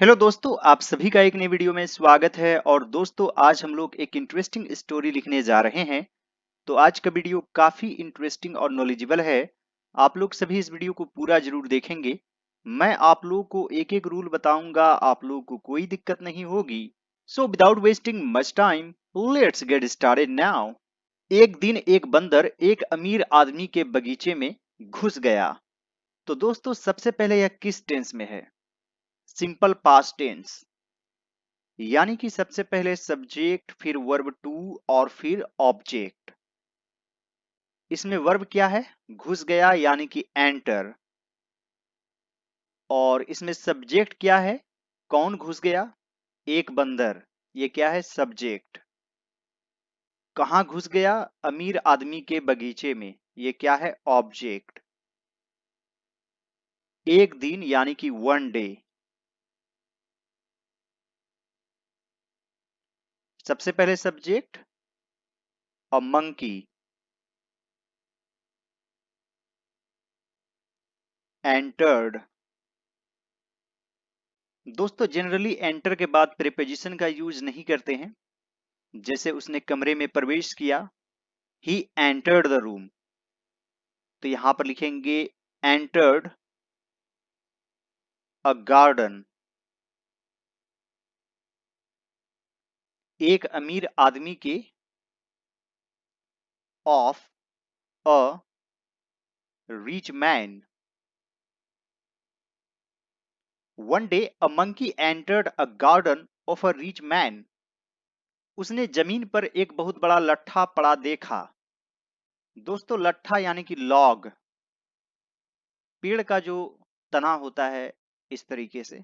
Hello दोस्तों, आप सभी का एक नई वीडियो में स्वागत है। और दोस्तों, आज हम लोग एक इंटरेस्टिंग स्टोरी लिखने जा रहे हैं। तो आज का वीडियो काफी इंटरेस्टिंग और नॉलेजेबल है। आप लोग सभी इस वीडियो को पूरा जरूर देखेंगे। मैं आप लोगों को एक एक रूल बताऊंगा, आप लोगों को कोई दिक्कत नहीं होगी। So without wasting much time, let's get started now. एक दिन एक बंदर एक अमीर आदमी के बगीचे में घुस गया। तो दोस्तों, सबसे पहले यह किस टेंस में है? सिंपल पास्ट टेंस, यानी कि सबसे पहले सब्जेक्ट, फिर वर्ब टू और फिर ऑब्जेक्ट। इसमें वर्ब क्या है? घुस गया यानी कि एंटर। और इसमें सब्जेक्ट क्या है? कौन घुस गया? एक बंदर। ये क्या है? सब्जेक्ट। कहाँ घुस गया? अमीर आदमी के बगीचे में। ये क्या है? ऑब्जेक्ट। एक दिन यानी कि वन डे। सबसे पहले सब्जेक्ट, अ मंकी, एंटर्ड। दोस्तों, जनरली एंटर के बाद प्रीपोजिशन का यूज नहीं करते हैं। जैसे उसने कमरे में प्रवेश किया, ही एंटर्ड द रूम, तो यहां पर लिखेंगे एंटर्ड अ गार्डन। एक अमीर आदमी के, of a rich man. One day a monkey entered a garden of a rich man. उसने जमीन पर एक बहुत बड़ा लट्ठा पड़ा देखा। दोस्तों, लट्ठा यानी कि लॉग, पेड़ का जो तना होता है, इस तरीके से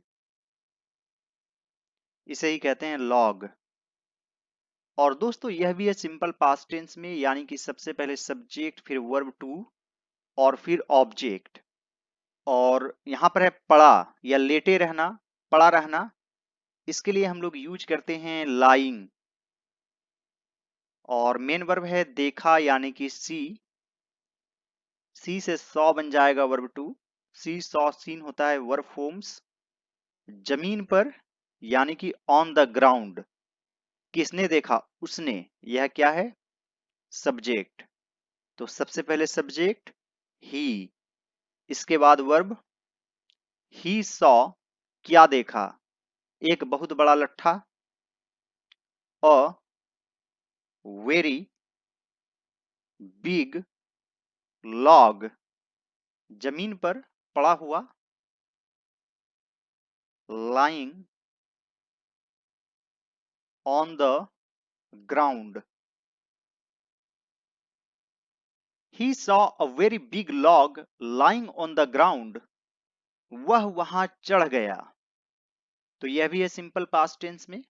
इसे ही कहते हैं लॉग। और दोस्तों, यह भी है सिंपल पास्ट टेंस में, यानी कि सबसे पहले सब्जेक्ट, फिर वर्ब टू और फिर ऑब्जेक्ट। और यहां पर है पड़ा या लेटे रहना, पड़ा रहना। इसके लिए हम लोग यूज करते हैं लाइंग। और मेन वर्ब है देखा यानी कि सी। सी से सॉ बन जाएगा verb two. See saw seen होता है वर्ब फॉर्म्स। जमीन पर यानी कि ऑन द ग्राउंड। किसने देखा? उसने। यह क्या है? सब्जेक्ट। तो सबसे पहले सब्जेक्ट ही, इसके बाद वर्ब। ही सॉ, क्या देखा? एक बहुत बड़ा लट्ठा। अ वेरी बिग लॉग, जमीन पर पड़ा हुआ। Lying on the ground. He saw a very big log lying on the ground. वह वहां चढ़ गया। तो यह भी है सिंपल पास्ट टेंस में।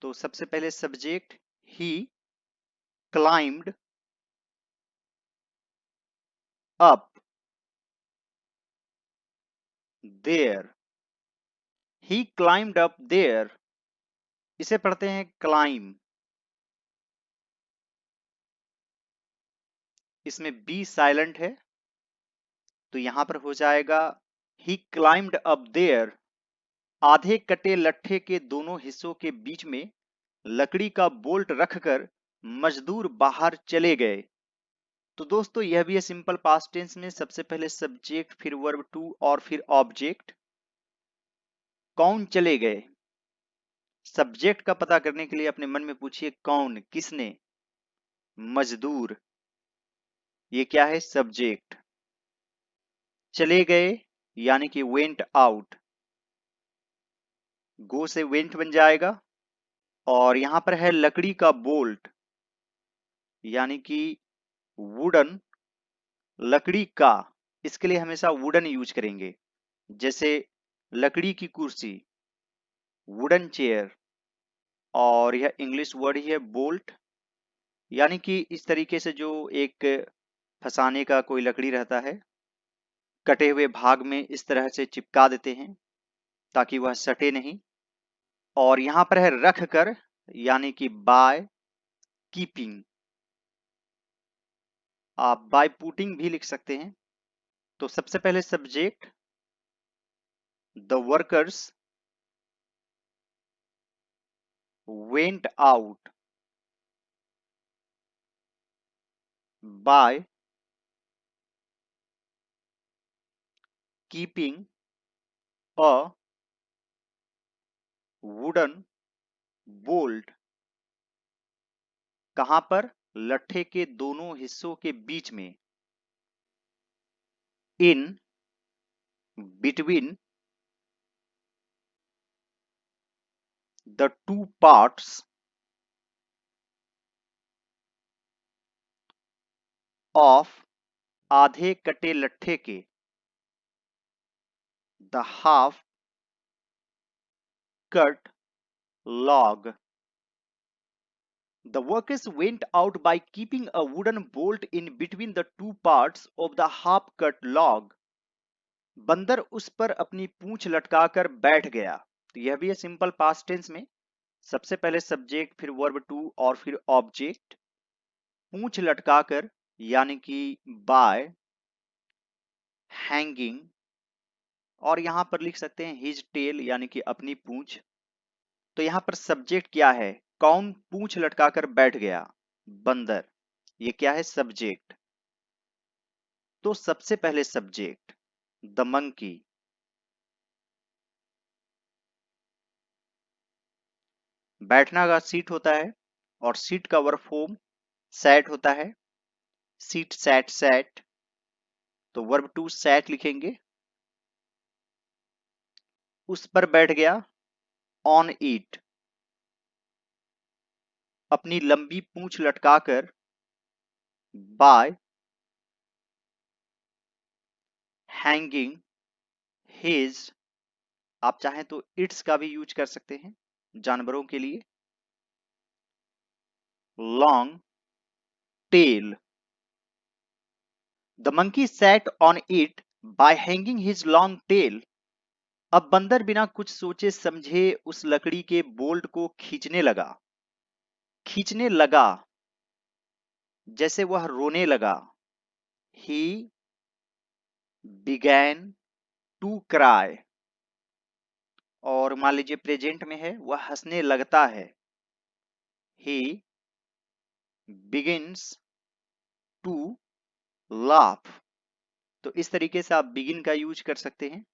तो सबसे पहले subject he climbed up there. He climbed up there, इसे पढ़ते हैं क्लाइम। इसमें बी साइलेंट है, तो यहां पर हो जाएगा ही क्लाइम्ड अप देयर। आधे कटे लट्ठे के दोनों हिस्सों के बीच में लकड़ी का बोल्ट रखकर मजदूर बाहर चले गए। तो दोस्तों, यह भी है सिंपल पास्ट टेंस में। सबसे पहले सब्जेक्ट, फिर वर्ब टू और फिर ऑब्जेक्ट। कौन चले गए? सब्जेक्ट का पता करने के लिए अपने मन में पूछिए, कौन, किसने? मजदूर। ये क्या है? सब्जेक्ट। चले गए यानी कि वेंट आउट। गो से वेंट बन जाएगा। और यहां पर है लकड़ी का बोल्ट, यानी कि वुडन, लकड़ी का। इसके लिए हमेशा वुडन यूज करेंगे। जैसे लकड़ी की कुर्सी, वुडन चेयर। और यह इंग्लिश वर्ड ही है बोल्ट, यानी कि इस तरीके से जो एक फंसाने का कोई लकड़ी रहता है, कटे हुए भाग में इस तरह से चिपका देते हैं ताकि वह सटे नहीं। और यहां पर है रख कर, यानी कि बाय कीपिंग। आप बाय पुटिंग भी लिख सकते हैं। तो सबसे पहले subject the workers, went out by keeping a wooden bolt। कहां पर? लट्ठे के दोनों हिस्सों के बीच में। in between the two parts of आधे कटे लट्ठे के the half cut log। The workers went out by keeping a wooden bolt in between the two parts of the half cut log। बंदर उस पर अपनी पूंछ लटकाकर बैठ गया। तो यह भी है सिंपल पास्ट टेंस में। सबसे पहले सब्जेक्ट, फिर वर्ब टू और फिर ऑब्जेक्ट। पूंछ लटकाकर यानी कि बाय, हैंगिंग, और यहां पर लिख सकते हैं हिज टेल यानी कि अपनी पूंछ। तो यहां पर सब्जेक्ट क्या है? कौन पूंछ लटकाकर बैठ गया? बंदर। ये क्या है? सब्जेक्ट। तो सबसे पहले सब्जेक्ट द मंकी। बैठना का सीट होता है और सीट का वर्ब फॉर्म सैट होता है। Sit, sat, sat. तो वर्ब टू सैट लिखेंगे। उस पर बैठ गया, ऑन इट। अपनी लंबी पूंछ लटकाकर, बाय हैंगिंग हिज। आप चाहें तो इट्स का भी यूज कर सकते हैं जानवरों के लिए। Long tail. The monkey sat on it by hanging his long tail. अब बंदर बिना कुछ सोचे समझे उस लकड़ी के बोल्ट को खींचने लगा। खींचने लगा जैसे वह रोने लगा। He began to cry. और मान लीजिए प्रेजेंट में है, वह हंसने लगता है। ही बिगिंस टू लाफ। तो इस तरीके से आप बिगिन का यूज कर सकते हैं।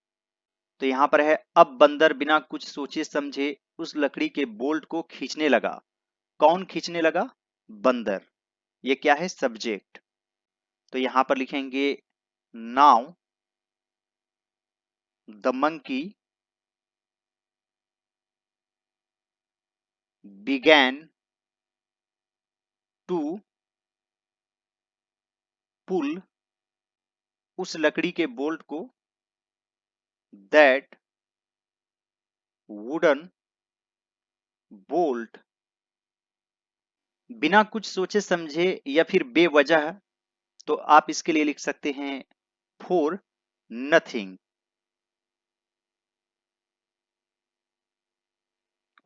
तो यहां पर है, अब बंदर बिना कुछ सोचे समझे उस लकड़ी के बोल्ट को खींचने लगा। कौन खींचने लगा? बंदर। ये क्या है? सब्जेक्ट। तो यहां पर लिखेंगे now the monkey began to pull उस लकड़ी के बोल्ट को, दैट वुडन बोल्ट। बिना कुछ सोचे समझे या फिर बेवजह, तो आप इसके लिए लिख सकते हैं फॉर नथिंग।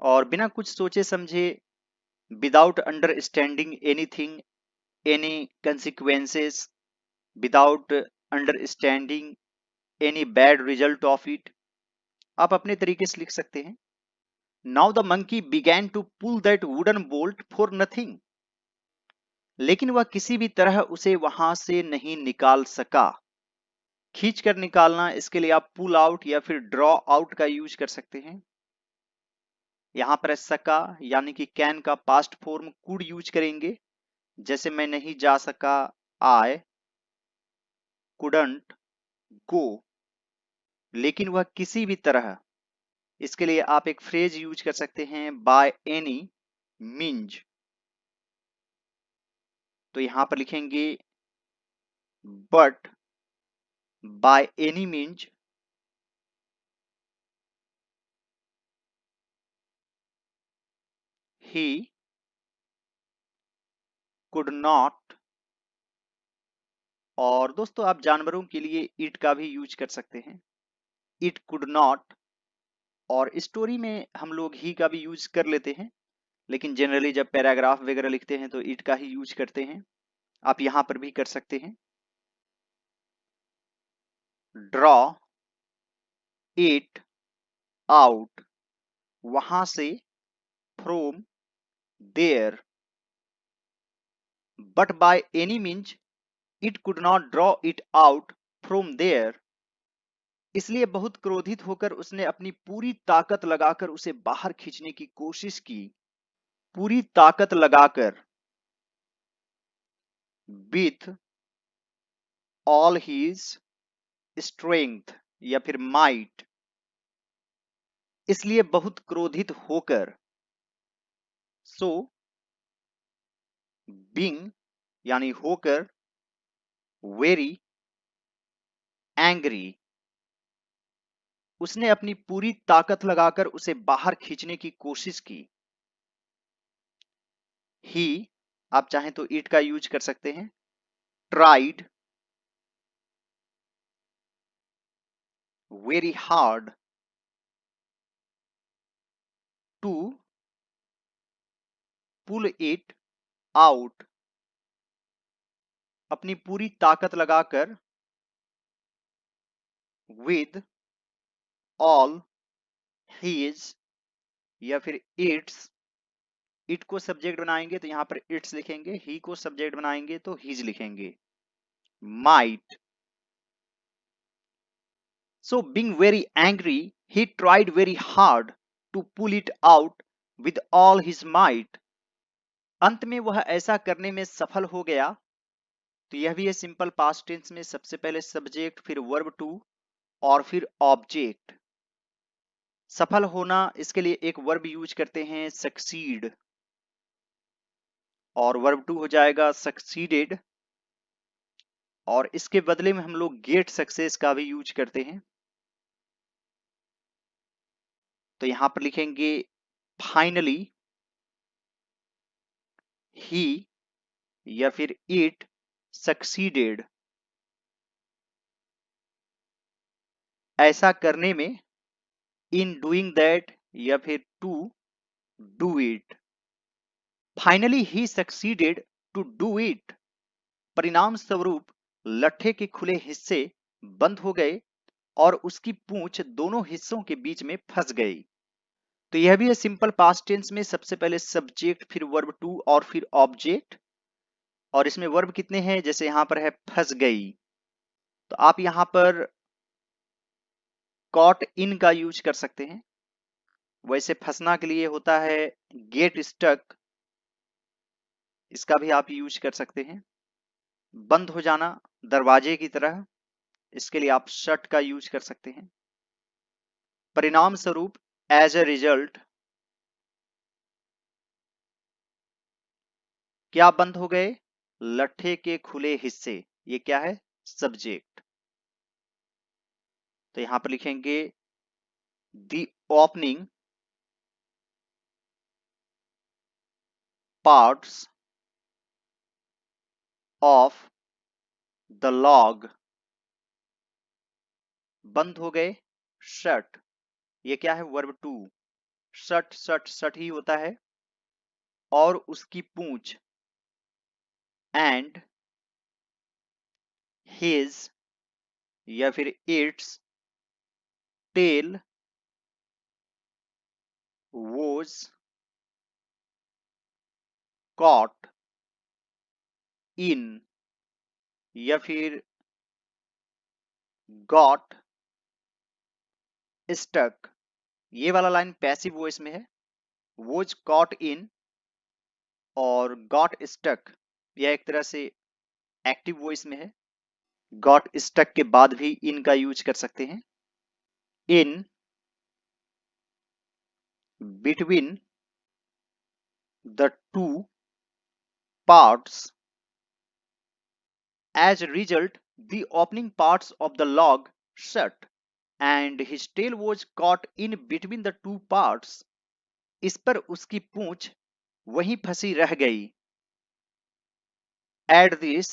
और बिना कुछ सोचे समझे, without understanding anything any consequences, without understanding any bad result of it. आप अपने तरीके से लिख सकते हैं। Now the monkey began to pull that wooden bolt for nothing. लेकिन वह किसी भी तरह उसे वहां से नहीं निकाल सका। खींच कर निकालना, इसके लिए आप पुल आउट या फिर ड्रॉ आउट का यूज कर सकते हैं। यहां पर सका यानी कि कैन का पास्ट फॉर्म कुड यूज करेंगे। जैसे मैं नहीं जा सका, आई कुडंट गो। लेकिन वह किसी भी तरह, इसके लिए आप एक फ्रेज यूज कर सकते हैं, बाय एनी मीन्स। तो यहां पर लिखेंगे but by any means he could not. और दोस्तों आप जानवरों के लिए इट का भी यूज कर सकते हैं, इट कुड नॉट। और स्टोरी में हम लोग ही का भी यूज कर लेते हैं, लेकिन जनरली जब पैराग्राफ वगैरह लिखते हैं तो इट का ही यूज करते हैं। आप यहां पर भी कर सकते हैं। ड्रॉ इट आउट, वहां से from there, but by any means it could not draw it out from there. इसलिए बहुत क्रोधित होकर उसने अपनी पूरी ताकत लगाकर उसे बाहर खींचने की कोशिश की, पूरी ताकत लगाकर, with all his strength या फिर might, इसलिए बहुत क्रोधित होकर। सो being यानी होकर, very angry, उसने अपनी पूरी ताकत लगाकर उसे बाहर खींचने की कोशिश की। ही, आप चाहें तो इट का यूज कर सकते हैं। Tried very hard to pull it out, अपनी पूरी ताकत लगाकर, विद ऑल हीज या फिर इट्स, इट को सब्जेक्ट बनाएंगे तो यहां पर इट्स लिखेंगे, ही को सब्जेक्ट बनाएंगे तो हीज लिखेंगे, might. So being very angry, he tried very hard to pull it out with all his might. अंत में वह ऐसा करने में सफल हो गया। तो यह भी है सिंपल पास्ट टेंस में, सबसे पहले सब्जेक्ट, फिर वर्ब टू और फिर ऑब्जेक्ट। सफल होना, इसके लिए एक वर्ब यूज करते हैं सक्सीड, और वर्ब टू हो जाएगा सक्सीडेड, और इसके बदले में हम लोग गेट सक्सेस का भी यूज करते हैं। तो यहां पर लिखेंगे फाइनली ही या फिर इट सक्सीडेड, ऐसा करने में, इन डूइंग दैट या फिर to do it. Finally he succeeded to do it, परिणाम स्वरूप लट्ठे के खुले हिस्से बंद हो गए और उसकी पूंछ दोनों हिस्सों के बीच में फंस गई। तो यह भी है सिंपल पास्ट टेंस में, सबसे पहले सब्जेक्ट, फिर वर्ब टू और फिर ऑब्जेक्ट। और इसमें वर्ब कितने हैं, जैसे यहां पर है फंस गई, तो आप यहां पर कॉट इन का यूज कर सकते हैं। वैसे फंसना के लिए होता है गेट स्टक, इसका भी आप यूज कर सकते हैं। बंद हो जाना दरवाजे की तरह, इसके लिए आप शट का यूज कर सकते हैं। परिणाम स्वरूप एज ए रिजल्ट, क्या बंद हो गए, लट्ठे के खुले हिस्से, ये क्या है, सब्जेक्ट। तो यहां पर लिखेंगे the opening parts of the log, बंद हो गए, शट, ये क्या है, verb two, shut shut shut ही होता है, और उसकी पूंछ, एंड हिज या फिर its tail was caught in या फिर गॉट स्टक। ये वाला लाइन पैसिव वॉइस में है, वोज कॉट इन और गॉट स्टक यह एक तरह से एक्टिव वॉइस में है। गॉट स्टक के बाद भी इन का यूज कर सकते हैं। In between the two parts, as a result the opening parts of the log shut and his tail was caught in between the two parts, इस पर उसकी पूंछ वहीं फंसी रह गई। At this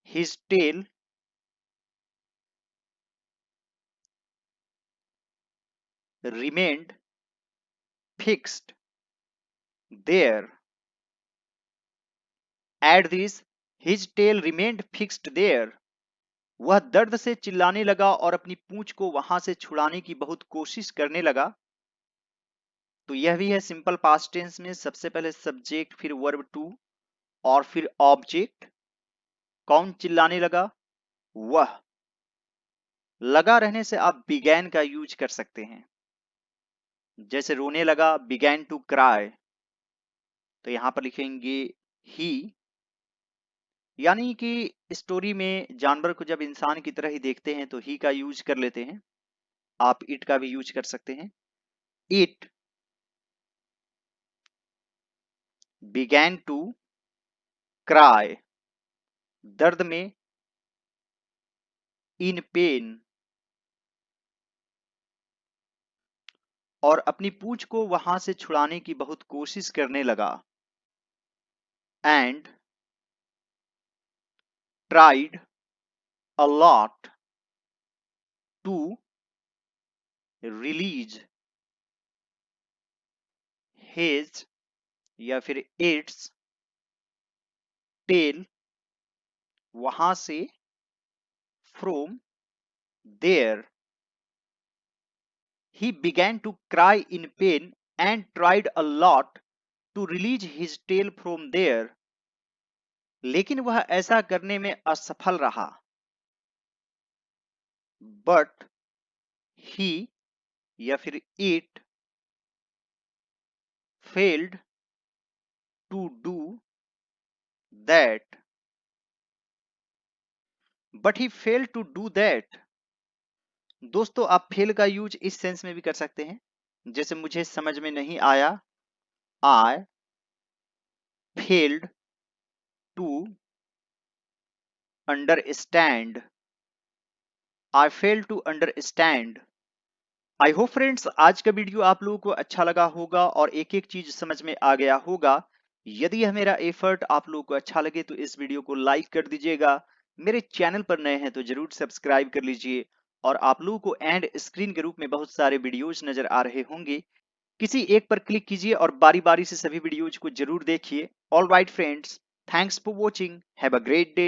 his tail remained fixed there. At this his tail remained fixed there. वह दर्द से चिल्लाने लगा और अपनी पूंछ को वहां से छुड़ाने की बहुत कोशिश करने लगा। तो यह भी है सिंपल पास्ट टेंस में सबसे पहले सब्जेक्ट, फिर वर्ब टू और फिर ऑब्जेक्ट। कौन चिल्लाने लगा? वह। लगा रहने से आप बिगैन का यूज कर सकते हैं। जैसे रोने लगा, बिगैन टू क्राई, तो यहां पर लिखेंगे ही। यानी कि स्टोरी में जानवर को जब इंसान की तरह ही देखते हैं तो ही का यूज कर लेते हैं। आप इट का भी यूज कर सकते हैं। इट बिगैन टू क्राई, दर्द में, इन पेन, और अपनी पूंछ को वहां से छुड़ाने की बहुत कोशिश करने लगा। And tried a lot to release his या फिर इट्स टेल, वहां से, from there. He began to cry in pain and tried a lot to release his tail from there. लेकिन वह ऐसा करने में असफल रहा। But he या फिर it failed to do that. But he failed to do that. दोस्तों, आप फेल का यूज इस सेंस में भी कर सकते हैं, जैसे मुझे समझ में नहीं आया, I failed to understand. I failed to understand. I hope friends आज का वीडियो आप लोगों को अच्छा लगा होगा और एक एक चीज समझ में आ गया होगा। यदि यह मेरा एफर्ट आप लोगों को अच्छा लगे तो इस वीडियो को लाइक कर दीजिएगा। मेरे चैनल पर नए हैं तो जरूर सब्सक्राइब कर लीजिए। और आप लोगों को एंड स्क्रीन के रूप में बहुत सारे वीडियोज नजर आ रहे होंगे, किसी एक पर क्लिक कीजिए और बारी बारी से सभी वीडियोज को जरूर देखिए। All right friends, thanks for watching, have a great day.